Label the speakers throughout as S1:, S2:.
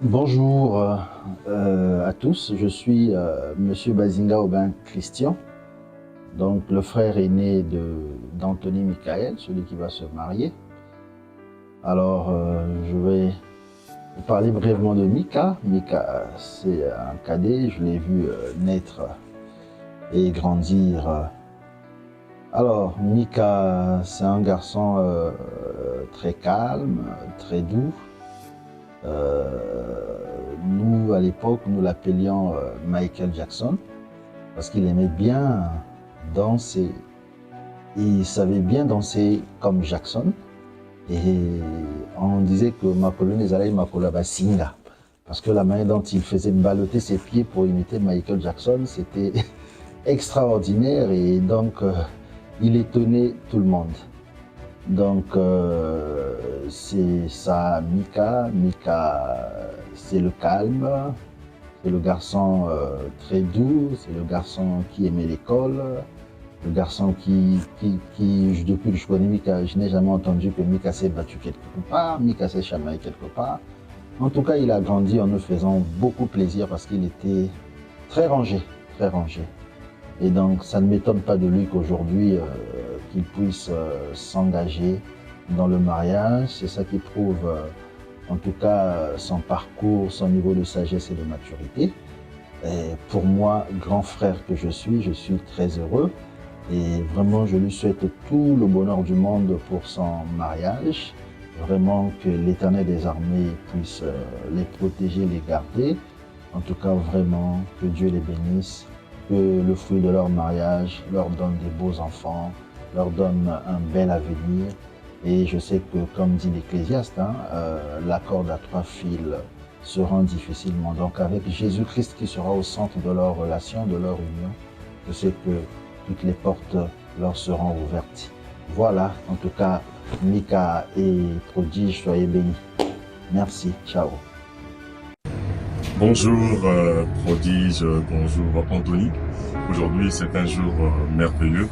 S1: Bonjour à tous, je suis Monsieur Bazinga Aubin Christian, donc le frère aîné d'Anthony Michael, celui qui va se marier. Alors je vais vous parler brièvement de Mika. Mika, c'est un cadet, je l'ai vu naître et grandir. Alors Mika, c'est un garçon très calme, très doux. Nous, à l'époque, nous l'appelions Michael Jackson parce qu'il aimait bien danser. Il savait bien danser comme Jackson. Et on disait que Makolo Nezalai Makolo Basinga. Parce que la manière dont il faisait balloter ses pieds pour imiter Michael Jackson, c'était extraordinaire. Et donc, il étonnait tout le monde. Donc, c'est ça, Mika. Mika, c'est le calme, c'est le garçon très doux, c'est le garçon qui aimait l'école, le garçon qui depuis que je connais Mika, je n'ai jamais entendu que Mika s'est battu quelque part, Mika s'est chamaillé quelque part. En tout cas, il a grandi en nous faisant beaucoup plaisir parce qu'il était très rangé, très rangé. Et donc, ça ne m'étonne pas de lui qu'aujourd'hui, qu'il puisse s'engager dans le mariage. C'est ça qui prouve, en tout cas, son parcours, son niveau de sagesse et de maturité. Et pour moi, grand frère que je suis très heureux. Et vraiment, je lui souhaite tout le bonheur du monde pour son mariage. Vraiment que l'Éternel des armées puisse les protéger, les garder. En tout cas, vraiment, que Dieu les bénisse. Que le fruit de leur mariage leur donne des beaux enfants, leur donne un bel avenir. Et je sais que, comme dit l'Ecclésiaste, la corde à trois fils se rend difficilement. Donc avec Jésus-Christ qui sera au centre de leur relation, de leur union, je sais que toutes les portes leur seront ouvertes. Voilà, en tout cas, Mika et Prodige, soyez bénis. Merci, ciao.
S2: Bonjour Prodige, bonjour Anthony. Aujourd'hui c'est un jour merveilleux,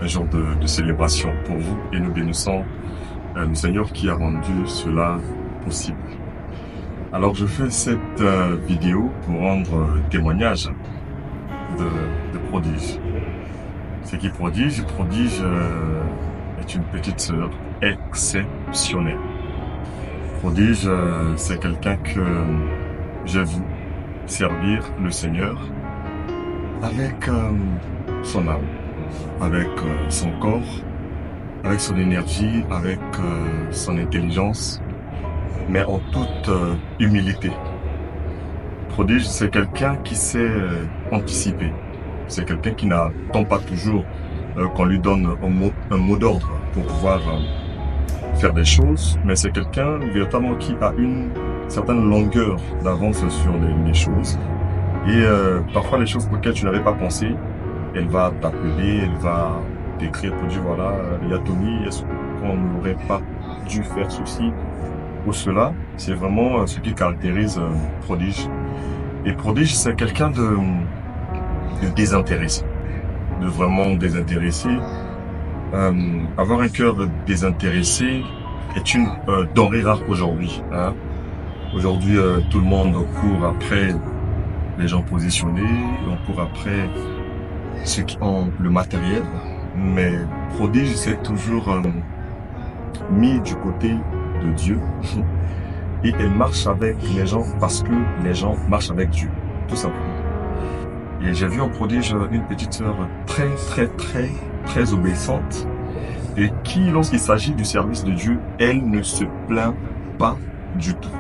S2: un jour de célébration pour vous et nous bénissons le Seigneur qui a rendu cela possible. Alors je fais cette vidéo pour rendre témoignage de Prodige. C'est qui Prodige? Prodige est une petite sœur exceptionnelle. Prodige, c'est quelqu'un que j'ai vu servir le Seigneur avec son âme, avec son corps, avec son énergie, avec son intelligence, mais en toute humilité. Prodige, c'est quelqu'un qui sait anticiper. C'est quelqu'un qui n'attend pas toujours qu'on lui donne un mot d'ordre pour pouvoir faire des choses, mais c'est quelqu'un véritablement qui a une certaine longueur d'avance sur les choses. Et parfois les choses auxquelles tu n'avais pas pensé, elle va t'appeler, elle va t'écrire pour dire voilà, il y a Tony, est-ce qu'on n'aurait pas dû faire ceci ou cela? C'est vraiment ce qui caractérise Prodige. Et Prodige, c'est quelqu'un de désintéressé, de vraiment désintéressé. Avoir un cœur désintéressé est une denrée rare aujourd'hui. Hein. Aujourd'hui, tout le monde court après les gens positionnés, on court après ceux qui ont le matériel, mais Prodige s'est toujours mis du côté de Dieu et elle marche avec les gens parce que les gens marchent avec Dieu, tout simplement. Et j'ai vu en Prodige une petite sœur très obéissante et qui, lorsqu'il s'agit du service de Dieu, elle ne se plaint pas du tout.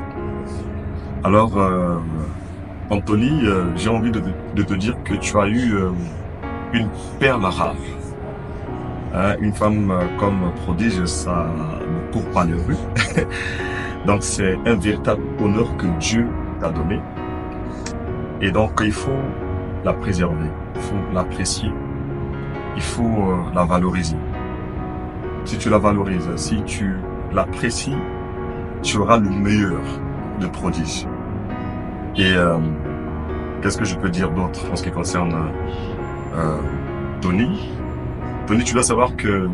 S2: Alors, Anthony, j'ai envie de te dire que tu as eu une perle rare. Hein, une femme comme Prodige, ça ne court pas les rues. Donc, c'est un véritable honneur que Dieu t'a donné. Et donc, il faut la préserver, il faut l'apprécier, il faut la valoriser. Si tu la valorises, si tu l'apprécies, tu auras le meilleur de Prodige. Et qu'est-ce que je peux dire d'autre en ce qui concerne Tony? Tony, tu dois savoir que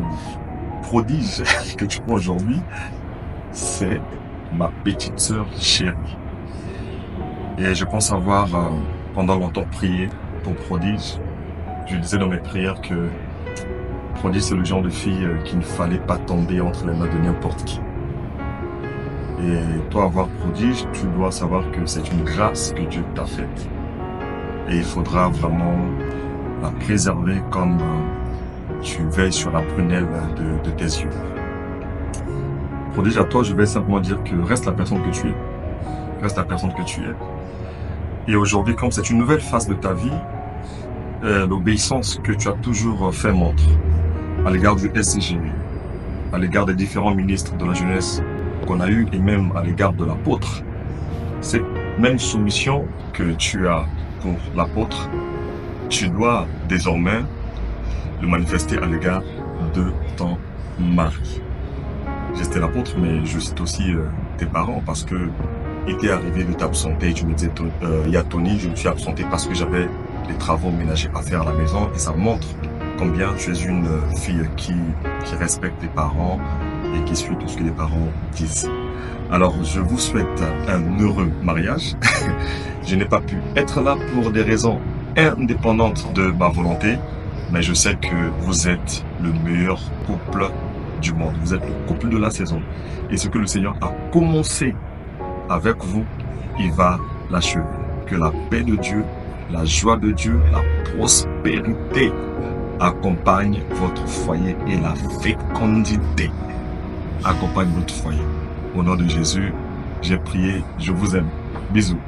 S2: Prodige que tu vois aujourd'hui, c'est ma petite sœur chérie. Et je pense avoir pendant longtemps prié pour Prodige. Je disais dans mes prières que Prodige, c'est le genre de fille qu'il ne fallait pas tomber entre les mains de n'importe qui. Et toi, avoir Prodige, tu dois savoir que c'est une grâce que Dieu t'a faite. Et il faudra vraiment la préserver comme tu veilles sur la prunelle de tes yeux. Prodige, à toi, je vais simplement dire que reste la personne que tu es. Reste la personne que tu es. Et aujourd'hui, comme c'est une nouvelle phase de ta vie, l'obéissance que tu as toujours fait montre à l'égard du SCG, à l'égard des différents ministres de la jeunesse qu'on a eu et même à l'égard de l'apôtre. Cette même soumission que tu as pour l'apôtre, tu dois désormais le manifester à l'égard de ton mari. J'étais l'apôtre, mais je cite aussi tes parents parce que il t'est arrivé de t'absenter et tu me disais, il y a Tony, je me suis absenté parce que j'avais des travaux ménagers à faire à la maison et ça montre combien tu es une fille qui respecte les parents et qui suit tout ce que les parents disent. Alors, je vous souhaite un heureux mariage. Je n'ai pas pu être là pour des raisons indépendantes de ma volonté, mais je sais que vous êtes le meilleur couple du monde. Vous êtes le couple de la saison. Et ce que le Seigneur a commencé avec vous, il va l'achever. Que la paix de Dieu, la joie de Dieu, la prospérité accompagne votre foyer et la fécondité accompagne votre foyer. Au nom de Jésus, j'ai prié, je vous aime. Bisous.